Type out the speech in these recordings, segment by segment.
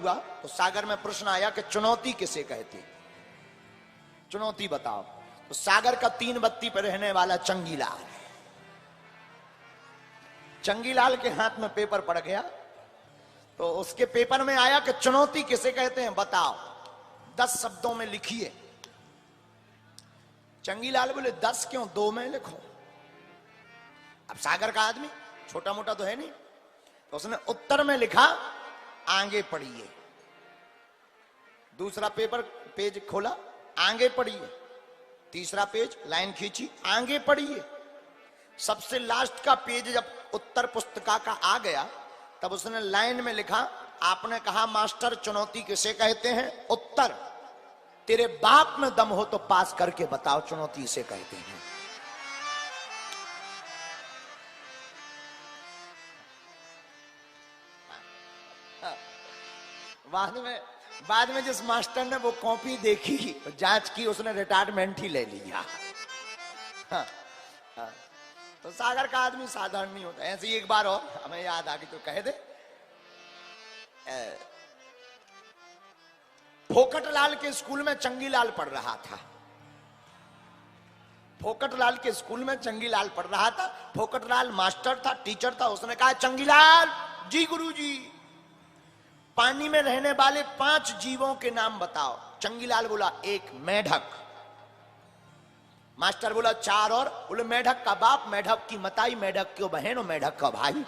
हुआ तो सागर में प्रश्न आया कि चुनौती किसे कहते, चुनौती बताओ। तो सागर का 3 बत्ती पर रहने वाला चंगीलाल, चंगीलाल के हाथ में पेपर पड़ गया तो उसके पेपर में आया कि चुनौती किसे कहते हैं बताओ, 10 शब्दों में लिखिए। चंगीलाल बोले 10 क्यों, 2 में लिखो। अब सागर का आदमी छोटा मोटा तो है नहीं, तो उसने उत्तर में लिखा आगे पढ़िए। दूसरा पेज खोला, आगे पढ़िए। तीसरा पेज लाइन खींची, आगे पढ़िए। सबसे लास्ट का पेज जब उत्तर पुस्तिका का आ गया तब उसने लाइन में लिखा, आपने कहा मास्टर चुनौती किसे कहते हैं, उत्तर तेरे बाप में दम हो तो पास करके बताओ चुनौती इसे कहते हैं। बाद में जिस मास्टर ने वो कॉपी देखी, जांच की, उसने रिटायरमेंट ही ले लिया। तो सागर का आदमी साधारण नहीं होता। ऐसे ही एक बार और हमें याद आ गई तो कह दे। फोकटलाल के स्कूल में चंगीलाल पढ़ रहा था। फोकटलाल के स्कूल में चंगीलाल पढ़ रहा था। फोकटलाल मास्टर था, टीचर था। उसने कहा चंगीलाल जी गुरुजी, पानी में रहने वाले 5 जीवों के नाम बताओ। चंगीलाल बोला 1 मेढक। मास्टर बोला 4 और। बोले मेढक का बाप, मेढक की मताई, मेढक की बहन और मेढक का भाई।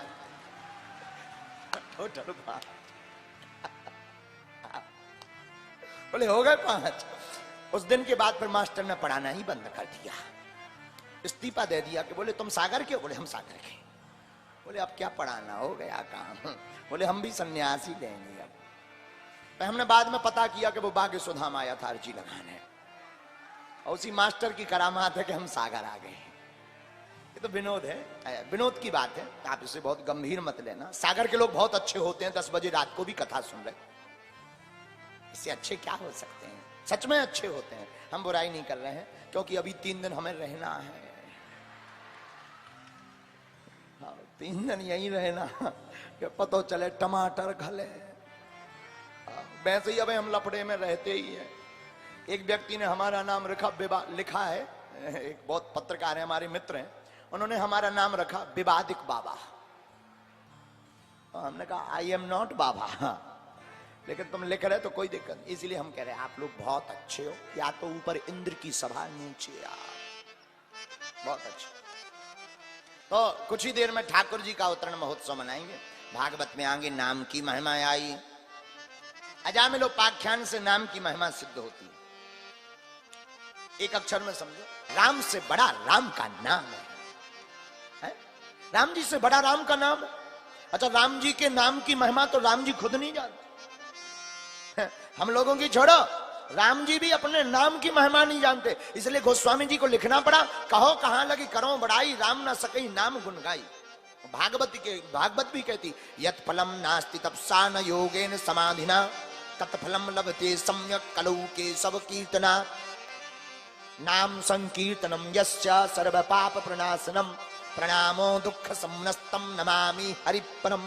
बोले हो गए 5। उस दिन के बाद फिर मास्टर ने पढ़ाना ही बंद कर दिया, इस्तीफा दे दिया। कि बोले तुम सागर के? बोले हम सागर के। बोले अब क्या पढ़ाना, हो गया काम। बोले हम भी सन्यासी लेंगे अब। तो हमने बाद में पता किया कि वो बागे सुधाम आया था अर्जी लगाने, और उसी मास्टर की करामात है कि हम सागर आ गए। ये तो विनोद है, विनोद की बात है, आप इसे बहुत गंभीर मत लेना। सागर के लोग बहुत अच्छे होते हैं, 10 बजे रात को भी कथा सुन रहे, इससे अच्छे क्या हो सकते हैं। सच में अच्छे होते हैं, हम बुराई नहीं कर रहे हैं, क्योंकि अभी 3 दिन हमें रहना है। 3 दिन यही रहना कि पता चले टमाटर घले। वैसे ही अब हम लफड़े में रहते ही हैं। एक व्यक्ति ने हमारा नाम लिखा है, एक बहुत पत्रकार है, हमारे मित्र हैं, उन्होंने हमारा नाम रखा विवादिक बाबा। हमने कहा आई एम नॉट बाबा, लेकिन तुम लिख रहे तो कोई दिक्कत नहीं। इसलिए हम कह रहे हैं आप लोग बहुत अच्छे हो, या तो ऊपर इंद्र की सभा, नीचे आप बहुत अच्छे। तो कुछ ही देर में ठाकुर जी का अवतरण महोत्सव मनाएंगे। भागवत में आगे नाम की महिमा आई। अजामिलोपाख्यान से नाम की महिमा सिद्ध होती है। एक अक्षर में समझो, राम से बड़ा राम का नाम है? राम जी से बड़ा राम का नाम है। अच्छा, राम जी के नाम की महिमा तो राम जी खुद नहीं जानते। हम लोगों की छोड़ो, राम जी भी अपने नाम की महिमा नहीं जानते। इसलिए गोस्वामी जी को लिखना पड़ा, कहो कहां लगी करो बड़ाई, राम न सके नाम गुण गाई। भागवत भी कहती यत फलम नास्ति तपसा न योगेन समाधिना तत्फलम लभते सम्यक कलौ के सब कीर्तना। नाम संकीर्तनम यस्य सर्व पाप प्रणाशनम प्रणामो दुख समनस्तम नमामि हरिपरम।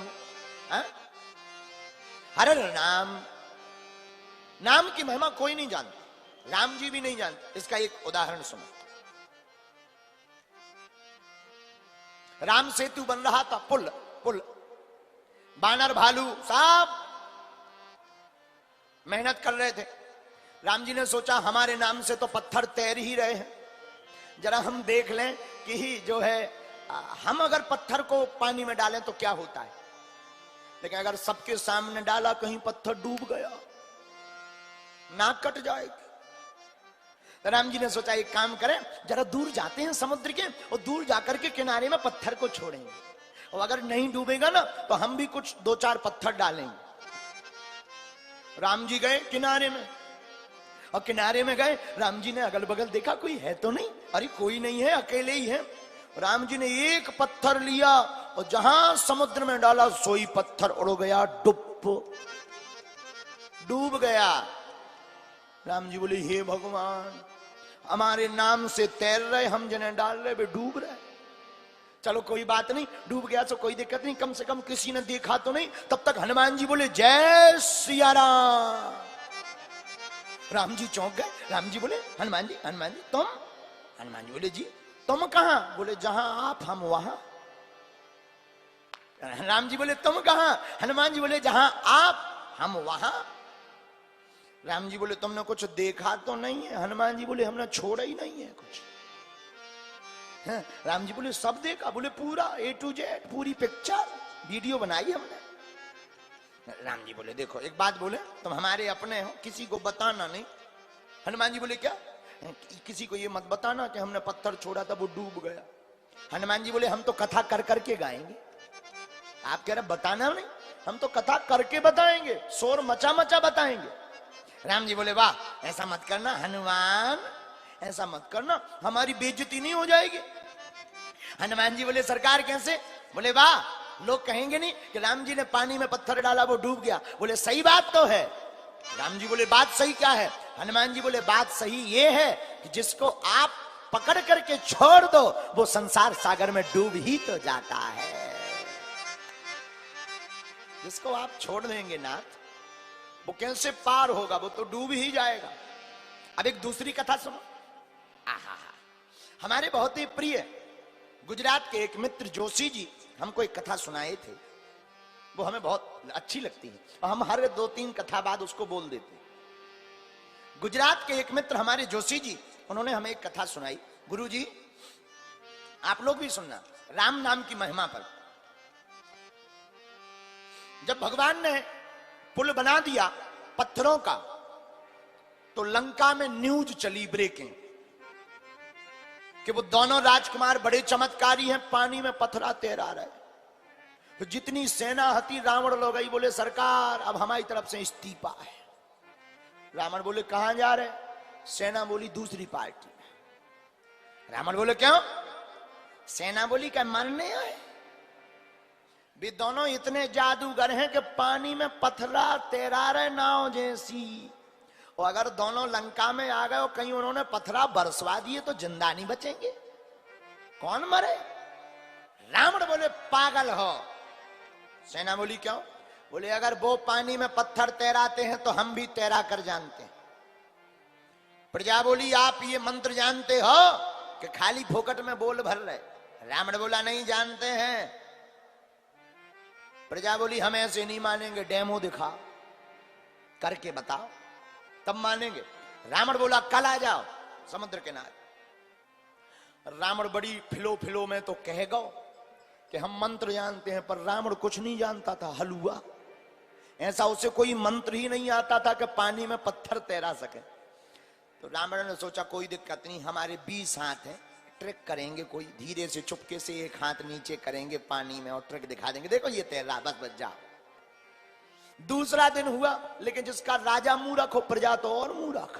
हर नाम, नाम की महिमा कोई नहीं जानता, राम जी भी नहीं जानते। इसका एक उदाहरण सुनो। राम सेतु बन रहा था, पुल बानर भालू सब मेहनत कर रहे थे। राम जी ने सोचा हमारे नाम से तो पत्थर तैर ही रहे हैं, जरा हम देख लें कि ही जो है हम अगर पत्थर को पानी में डालें तो क्या होता है। लेकिन अगर सबके सामने डाला, कहीं पत्थर डूब गया, नाक कट जाएगी। तो राम जी ने सोचा एक काम करें, जरा दूर जाते हैं समुद्र के, और दूर जाकर के किनारे में पत्थर को छोड़ेंगे, और अगर नहीं डूबेगा ना तो हम भी कुछ 2-4 पत्थर डालेंगे। राम जी गए किनारे में, और किनारे में गए, राम जी ने अगल बगल देखा कोई है तो नहीं, अरे कोई नहीं है, अकेले ही है। राम जी ने एक पत्थर लिया और जहां समुद्र में डाला, सोई पत्थर उड़ गया, डूब गया। राम जी बोले हे भगवान, हमारे नाम से तैर रहे, हम जिन्हें डाल रहे वे डूब रहे। चलो कोई बात नहीं, डूब गया तो कोई दिक्कत नहीं, कम से कम किसी ने देखा तो नहीं। तब तक हनुमान जी बोले जय सिया राम। राम जी चौंक गए। राम जी बोले हनुमान जी तुम? हनुमान जी बोले जी तुम कहां? बोले जहां आप हम वहां। राम जी बोले तुम कहां? हनुमान जी बोले जहां आप हम वहां। राम जी बोले तुमने कुछ देखा तो नहीं है? हनुमान जी बोले हमने छोड़ा ही नहीं है कुछ। राम जी बोले सब देखा? बोले पूरा A to Z पूरी पिक्चर वीडियो बनाई हमने। राम जी बोले देखो एक बात बोले, तुम हमारे अपने हो, किसी को बताना नहीं। हनुमान जी बोले क्या? किसी को ये मत बताना कि हमने पत्थर छोड़ा था वो डूब गया। हनुमान जी बोले हम तो कथा कर करके गाएंगे। आप कह रहे बताना नहीं, हम तो कथा करके बताएंगे, शोर मचा मचा बताएंगे। राम जी बोले वाह ऐसा मत करना हनुमान, ऐसा मत करना, हमारी बेइज्जती नहीं हो जाएगी। हनुमान जी बोले सरकार कैसे? बोले वाह लोग कहेंगे नहीं कि राम जी ने पानी में पत्थर डाला वो डूब गया। बोले सही बात तो है। राम जी बोले बात सही क्या है? हनुमान जी बोले बात सही ये है कि जिसको आप पकड़ करके छोड़ दो वो संसार सागर में डूब ही तो जाता है। जिसको आप छोड़ देंगे नाथ वो कैसे पार होगा? वो तो डूब ही जाएगा। अब एक दूसरी कथा सुनो। आहा, हमारे बहुत ही प्रिय गुजरात के एक मित्र जोशी जी हमको एक कथा सुनाए थे, वो हमें बहुत अच्छी लगती है और हम हर 2-3 कथा बाद उसको बोल देते हैं। गुजरात के एक मित्र हमारे जोशी जी, उन्होंने हमें एक कथा सुनाई। गुरु जी आप लोग भी सुनना, राम नाम की महिमा पर। जब भगवान ने पुल बना दिया पत्थरों का तो लंका में न्यूज चली ब्रेकिंग कि वो दोनों राजकुमार बड़े चमत्कारी हैं, पानी में पत्थरा तैरा रहे। तो जितनी सेना हती रावण लोग गई, बोले सरकार अब हमारी तरफ से इस्तीफा है। रावण बोले कहां जा रहे? सेना बोली दूसरी पार्टी में। रावण बोले क्यों? सेना बोली क्या मरने आए? वे दोनों इतने जादूगर हैं कि पानी में पत्थरा तैरा रहे नाव जैसी, और अगर दोनों लंका में आ गए और कहीं उन्होंने पत्थरा बरसवा दिए तो जिंदा नहीं बचेंगे, कौन मरे? रावण बोले पागल हो। सेना बोली क्यों? बोले अगर वो पानी में पत्थर तैराते हैं तो हम भी तैरा कर जानते हैं। प्रजा बोली आप ये मंत्र जानते हो कि खाली फोकट में बोल भर रहे? रावण बोला नहीं जानते हैं। प्रजा बोली हम ऐसे नहीं मानेंगे, डेमो दिखा करके बताओ तब मानेंगे। रावण बोला कल आ जाओ समुद्र किनारे। रावण बड़ी फिलो फिलो में तो कह गो कि हम मंत्र जानते हैं, पर रावण कुछ नहीं जानता था, हलुआ। ऐसा उसे कोई मंत्र ही नहीं आता था कि पानी में पत्थर तैरा सके। तो रावण ने सोचा कोई दिक्कत नहीं, हमारे 20 हाथ हैं, ट्रिक करेंगे, कोई धीरे से चुपके से एक हाथ नीचे करेंगे पानी में और ट्रिक दिखा देंगे, देखो ये तैर रहा, बस बच जाओ। दूसरा दिन हुआ, लेकिन जिसका राजा मूर्ख हो प्रजा तो और मूर्ख।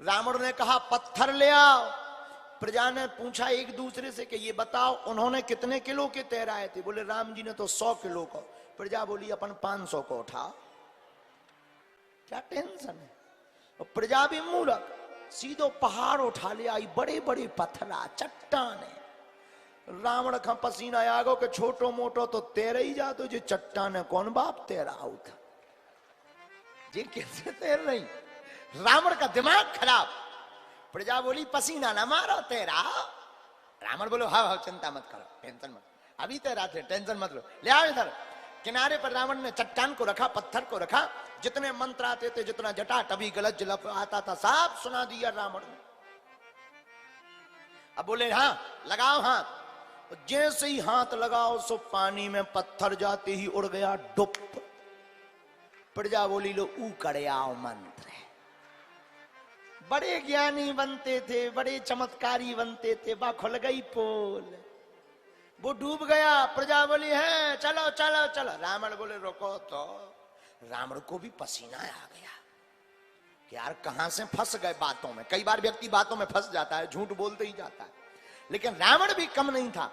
रावण ने कहा पत्थर ले आओ। प्रजा ने पूछा एक दूसरे से कि ये बताओ उन्होंने कितने किलो के तैराए थे? बोले राम जी ने तो 100 किलो को। प्रजा बोली अपन 500 को उठा, क्या टेंशन है? और प्रजा भी मूर्ख, सीधो पहाड़ उठा ले आई, बड़े बड़े पत्थरा चट्टाने। रावण का पसीना आ गो के छोटो मोटो तो तैर ही जा, तो जो चट्टाने कौन बाप तैरा था, ये कैसे तैर रही? रावण का दिमाग खराब। प्रजा बोली पसीना ना मारो तैरा। रावण बोलो हाँ चिंता मत करो, टेंशन मत, अभी तैरा थे, टेंशन मत लो, ले आओ इधर। किनारे पर रावण ने चट्टान को रखा, पत्थर को रखा, जितने मंत्र आते थे, जितना जटा टभी गलत जलप आता था सब सुना दिया रावण ने। अब बोले हाँ लगाओ हाथ। जैसे ही हाथ लगाओ सो पानी में पत्थर जाते ही उड़ गया डुप। प्रजा बोली लो ऊ कड़ियाओ मंत्र है। बड़े ज्ञानी बनते थे, बड़े चमत्कारी बनते थे, बा खुल गई पोल, वो डूब गया। प्रजा बोली है चलो चलो चलो। रावण बोले रुको तो। रावण को भी पसीना आ गया कि यार कहां से फंस गए बातों में। कई बार व्यक्ति बातों में फंस जाता है, झूठ बोलते ही जाता है, लेकिन रावण भी कम नहीं था।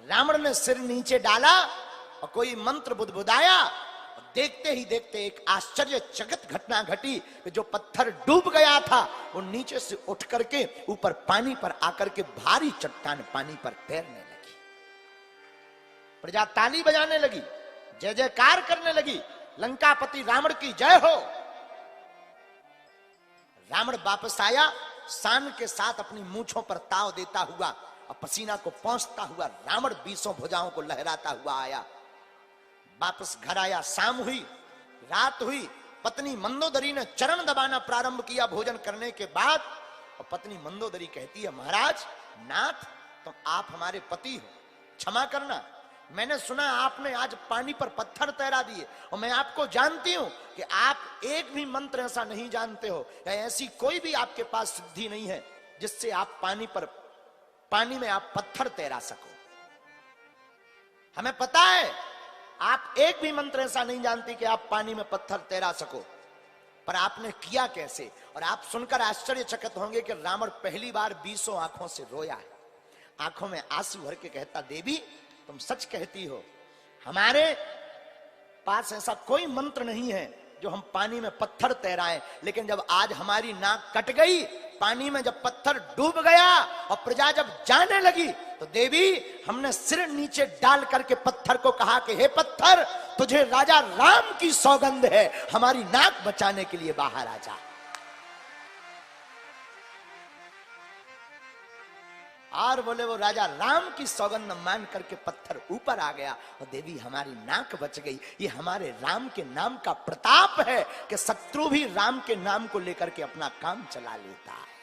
रावण ने सिर नीचे डाला और कोई मंत्र बुदबुदाया, और देखते ही देखते एक आश्चर्यचकित घटना घटी कि जो पत्थर डूब गया था वो नीचे से उठ करके ऊपर पानी पर आकर के भारी चट्टान पानी पर तैरने लगी। प्रजा ताली बजाने लगी, जय जयकार करने लगी, लंकापति रावण की जय हो। रावण वापस आया, शान के साथ अपनी मूंछों पर ताव देता हुआ और पसीना को पोंछता हुआ रावण 20 भुजाओं को लहराता हुआ आया। वापस घर आया, शाम हुई, रात हुई, पत्नी मंदोदरी ने चरण दबाना प्रारंभ किया भोजन करने के बाद। और पत्नी मंदोदरी कहती है, महाराज नाथ, तुम आप हमारे पति हो, क्षमा करना, मैंने सुना आपने आज पानी पर पत्थर तैरा दिए, और मैं आपको जानती हूं कि आप एक भी मंत्र ऐसा नहीं जानते हो, या ऐसी कोई भी आपके पास सिद्धि नहीं है जिससे आप पानी में आप पत्थर तैरा सको। हमें पता है आप एक भी मंत्र ऐसा नहीं जानती कि आप पानी में पत्थर तैरा सको, पर आपने किया कैसे? और आप सुनकर आश्चर्यचकित होंगे कि रावण पहली बार 20 आंखों से रोया है, आंखों में आंसू भर के कहता, देवी तुम सच कहती हो, हमारे पास ऐसा कोई मंत्र नहीं है जो हम पानी में पत्थर तैराएं, लेकिन जब आज हमारी नाक कट गई, पानी में जब पत्थर डूब गया और प्रजा जब जाने लगी, तो देवी हमने सिर नीचे डाल करके पत्थर को कहा कि हे पत्थर, तुझे राजा राम की सौगंध है, हमारी नाक बचाने के लिए बाहर आ जा। और बोले वो राजा राम की सौगंध मान करके पत्थर ऊपर आ गया और देवी हमारी नाक बच गई। ये हमारे राम के नाम का प्रताप है कि शत्रु भी राम के नाम को लेकर के अपना काम चला लेता है।